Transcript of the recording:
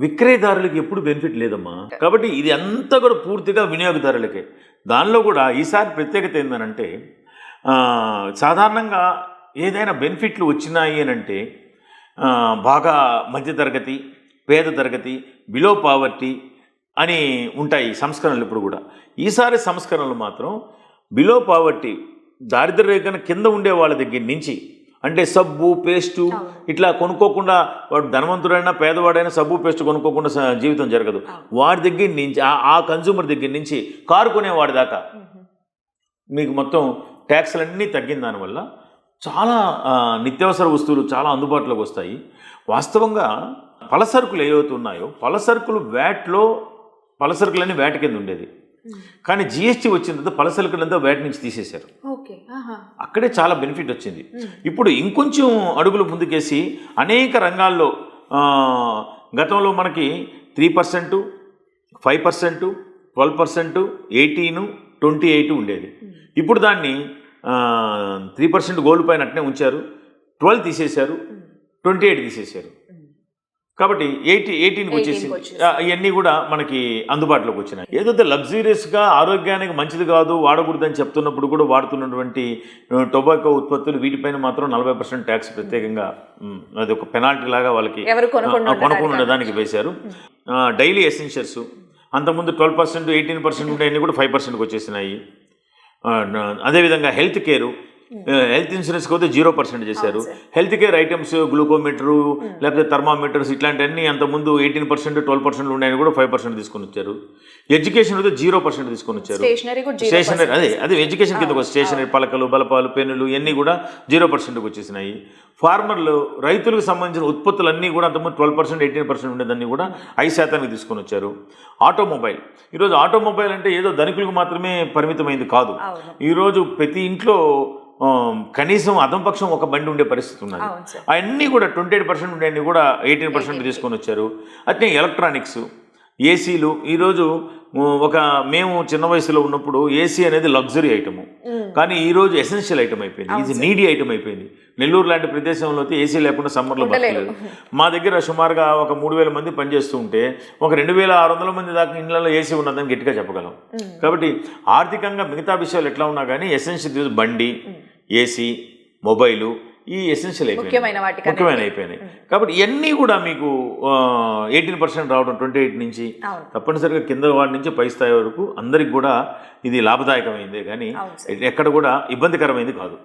విక్రయదారులకి ఎప్పుడు బెనిఫిట్ లేదమ్మా. కాబట్టి ఇది అంతా కూడా పూర్తిగా వినియోగదారులకే. దానిలో కూడా ఈసారి ప్రత్యేకత ఏంటంటే సాధారణంగా ఏదైనా బెనిఫిట్లు వచ్చినాయి అని అంటే బాగా మధ్యతరగతి, పేద తరగతి, బిలో పావర్టీ అని ఉంటాయి సంస్కరణలు. ఇప్పుడు కూడా ఈసారి సంస్కరణలు మాత్రం బిలో పావర్టీ, దారిద్ర్య రేఖన కింద ఉండే వాళ్ళ దగ్గర నుంచి, అంటే సబ్బు పేస్టు ఇట్లా కొనుక్కోకుండా, వాడు ధనవంతుడైనా పేదవాడైనా సబ్బు పేస్ట్ కొనుక్కోకుండా జీవితం జరగదు. వాడి దగ్గర నుంచి ఆ కన్జ్యూమర్ దగ్గర నుంచి కారు కొనేవాడి దాకా మీకు మొత్తం ట్యాక్స్లన్నీ తగ్గిన దానివల్ల చాలా నిత్యావసర వస్తువులు చాలా అందుబాటులోకి వస్తాయి. వాస్తవంగా పలసరుకులు ఏవైతే ఉన్నాయో పలసరుకులన్నీ వ్యాట్ కింద ఉండేది. కానీ జిఎస్టీ వచ్చిన తర్వాత పలసరుకులంతా వ్యాట్ నుంచి తీసేశారు. అక్కడే చాలా బెనిఫిట్ వచ్చింది. ఇప్పుడు ఇంకొంచెం అడుగులు ముందుకేసి అనేక రంగాల్లో గతంలో మనకి 3%, 5%, 12%, 18, 28 ఉండేది. ఇప్పుడు దాన్ని 3% గోల్డ్ పైన అట్నే ఉంచారు, 12 తీసేశారు, 28 తీసేశారు. కాబట్టి 18కి వచ్చేసి ఇవన్నీ కూడా మనకి అందుబాటులోకి వచ్చినాయి. ఏదైతే లగ్జరీస్గా ఆరోగ్యానికి మంచిది కాదు, వాడకూడదని చెప్తున్నప్పుడు కూడా వాడుతున్నటువంటి టొబాకో ఉత్పత్తులు వీటిపైన మాత్రం 40% ట్యాక్స్ ప్రత్యేకంగా అది ఒక పెనాల్టీ లాగా వాళ్ళకి కొనుక్కునే దానికి వేశారు. డైలీ ఎసెన్షియల్స్ అంతకుముందు 12%, 18% ఉండేవన్నీ కూడా 5%కి వచ్చేసినాయి. అదేవిధంగా హెల్త్ ఇన్సూరెన్స్కి అయితే 0% చేశారు. హెల్త్ కేర్ ఐటమ్స్, గ్లూకోమీటరు లేకపోతే థర్మామీటర్స్ ఇట్లాంటివన్నీ అంతకుముందు 18%, 12% ఉండేవి కూడా 5% తీసుకొని వచ్చారు. ఎడ్యుకేషన్ అయితే 0% తీసుకొని వచ్చారు. స్టేషనరీ అదే ఎడ్యుకేషన్ కింద స్టేషనరీ, పలకలు, బలపాలు, పెన్నులు ఇవన్నీ కూడా 0%కి వచ్చేసినాయి. ఫార్మర్లు, రైతులకు సంబంధించిన ఉత్పత్తులన్నీ కూడా అంతకుముందు 12%, 18% ఉండేదాన్ని కూడా 5%కి తీసుకొని వచ్చారు. ఆటోమొబైల్, ఈరోజు ఆటోమొబైల్ అంటే ఏదో ధనికులకు మాత్రమే పరిమితమైంది కాదు. ఈరోజు ప్రతి ఇంట్లో కనీసం అదంపక్షం ఒక బండి ఉండే పరిస్థితి ఉన్నది. అవన్నీ కూడా 28% ఉండేవి కూడా 18% తీసుకొని వచ్చారు. అట్నే ఎలక్ట్రానిక్స్, ఏసీలు. ఈరోజు మేము చిన్న వయసులో ఉన్నప్పుడు ఏసీ అనేది లగ్జరీ ఐటము, కానీ ఈరోజు ఎసెన్షియల్ ఐటమ్ అయిపోయింది, ఇది నీడీ ఐటమ్ అయిపోయింది. నెల్లూరు లాంటి ప్రదేశంలో అయితే ఏసీ లేకుండా సమ్మర్లో బతకలేదు. మా దగ్గర సుమారుగా ఒక 3,000 మంది పనిచేస్తూ ఉంటే ఒక 2,600 మంది దాకా ఇళ్లలో ఏసీ ఉన్నదని గట్టిగా చెప్పగలం. కాబట్టి ఆర్థికంగా మిగతా విషయాలు ఎట్లా ఉన్నా కానీ ఎసెన్షియల్ బండి, ఏసీ, మొబైలు ఈ ఎసెన్షియల్ ముఖ్యమైన అయిపోయినాయి. కాబట్టి ఇవన్నీ కూడా మీకు 18% రావడం 28 నుంచి తప్పనిసరిగా కింద వాడి నుంచి పై స్థాయి వరకు అందరికి కూడా ఇది లాభదాయకమైందే కానీ ఎక్కడ కూడా ఇబ్బందికరమైంది కాదు.